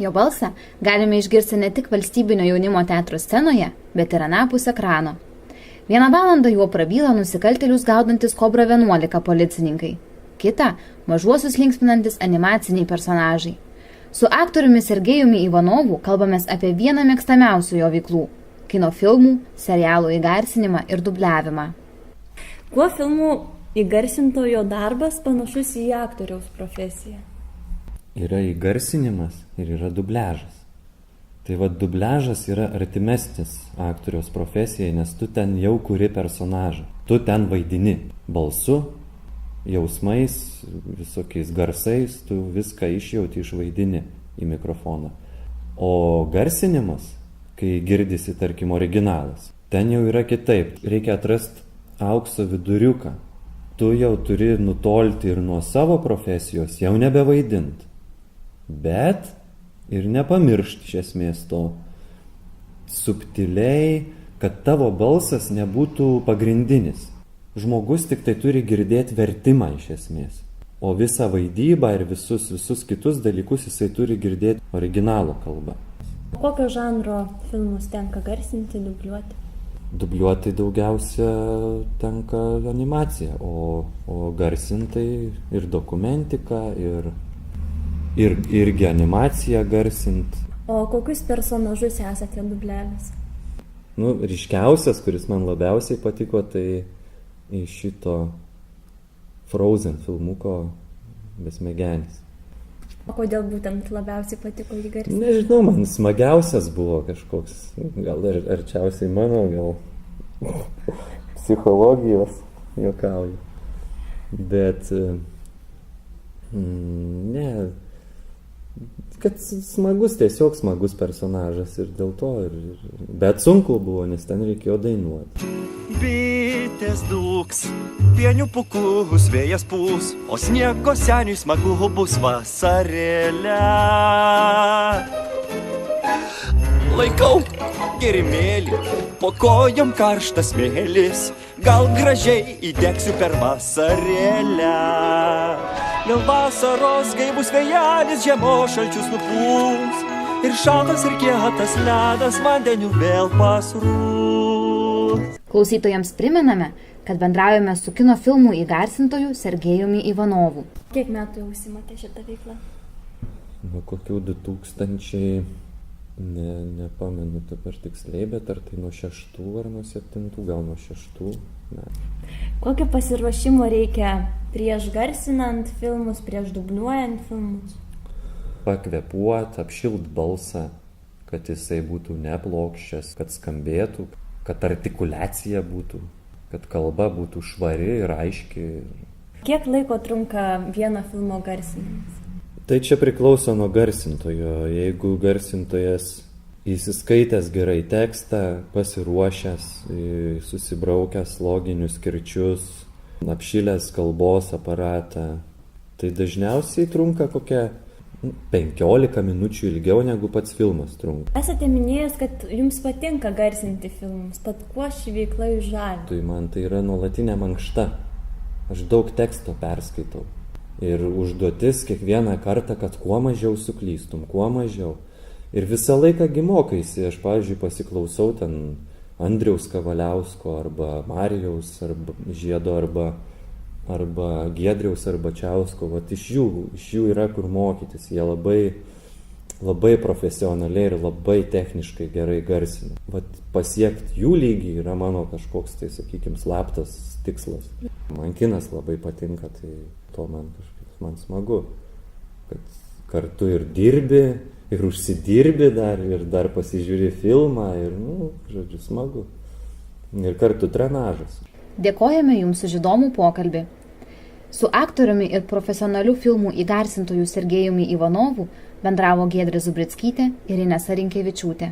Jo balsą galime išgirsti ne tik valstybinio jaunimo teatro scenoje, bet ir anapus ekrano. 1 valandą juo prabyla nusikaltėlius gaudantis Kobra 11 policininkai. Kita – mažuosius linksminantis animaciniai personažai. Su aktoriumi Sergejumi Ivanovu kalbamės apie vieną mėgstamiausių jo veiklų – kino filmų, serialų įgarsinimą ir dubliavimą. Kuo filmų įgarsintojo darbas panašus į aktoriaus profesiją? Yra įgarsinimas ir yra dubliažas. Tai dubliažas yra artimesnis aktoriaus profesijai, nes tu ten jau kuri personažą. Tu ten vaidini balsu, jausmais, visokiais garsais, tu viską išjauti, išvaidini į mikrofoną. O garsinimas, kai girdisi, tarkim, originalas, ten jau yra kitaip. Reikia atrasti aukso viduriuką. Tu jau turi nutolti ir nuo savo profesijos, jau nebevaidint. Bet ir nepamiršti iš esmės to subtiliai, kad tavo balsas nebūtų pagrindinis. Žmogus tik tai turi girdėti vertimą iš esmės. O visą vaidybą ir visus kitus dalykus jisai turi girdėti originalo kalbą. Kokio žanro filmus tenka garsinti, dubliuoti? Dubliuoti daugiausia tenka animacija, o garsintai ir dokumentika, irgi animaciją garsint. O kokius personažus esate dubliavęs? Ryškiausias, kuris man labiausiai patiko, tai iš šito Frozen filmuko Besmegenis. O kodėl būtent labiausiai patiko jį garsinti? Nežinau, man smagiausias buvo kažkoks, gal arčiausiai mano, gal psichologijos, juokauju. Bet ne, kad tiesiog smagus personažas ir dėl to. Bet sunku buvo, nes ten reikėjo dainuoti. Bitės dūks, pienių pukus, vėjas pūs, o sniego seniui smagu bus vasarėlę. Laikau gerimėlį, po kojom karštas smėlis, gal gražiai įdegsiu per vasarėlę. Dėl vasaros gaivus vėjelis žiemos šalčius nupūs ir šaltas ir kietas ledas vandeniu vėl pasrūs. Klausytojams primename, kad bendraujame su kino filmų įgarsintoju Sergejumi Ivanovu. Kiek metų jau užsiimate šitą veiklą? Nuo kokių 2000, nepamenu dabar tiksliai, bet ar tai nuo 6 ar nuo 7, gal nuo 6 metų. Kokio pasiruošimo reikia prieš garsinant filmus, prieš dubliuojant filmus? Pakvėpuot, apšilt balsą, kad jisai būtų neplokščias, kad skambėtų, kad artikuliacija būtų, kad kalba būtų švari ir aiški. Kiek laiko trunka vieno filmo garsinimas? Tai čia priklauso nuo garsintojo. Jeigu garsintojas įsiskaitęs gerai tekstą, pasiruošęs, susibraukęs loginius kirčius, apšilęs kalbos aparatą, tai dažniausiai trunka kokia 15 minučių ilgiau negu pats filmas trunka. Esate minėjęs, kad jums patinka garsinti filmus, tad kuo ši veikla jūs žavi? Tai man tai yra nuolatinė mankšta. Aš daug teksto perskaitau. Ir užduotis kiekvieną kartą, kad kuo mažiau suklystum, kuo mažiau. Ir visą laiką mokaisi. Aš, pavyzdžiui, pasiklausau ten Andriaus Kavaliausko arba Marijaus arba Žiedo arba Giedriaus Arbačiausko. Vat iš jų yra kur mokytis. Jie labai profesionaliai ir labai techniškai gerai garsina. Vat pasiekti jų lygį yra mano kažkoks, tai sakykime, slaptas tikslas. Man kinas labai patinka, tai to man smagu, kad kartu ir dirbi, ir užsidirbi ir dar pasižiūri filmą, ir, žodžiu, smagu. Ir kartu trenažas. Dėkojame Jums už įdomų pokalbį. Su aktoriumi ir profesionalių filmų įgarsintoju Sergejumi Ivanovu bendravo Giedrė Zubrickytė ir Inesa Rinkevičiūtė.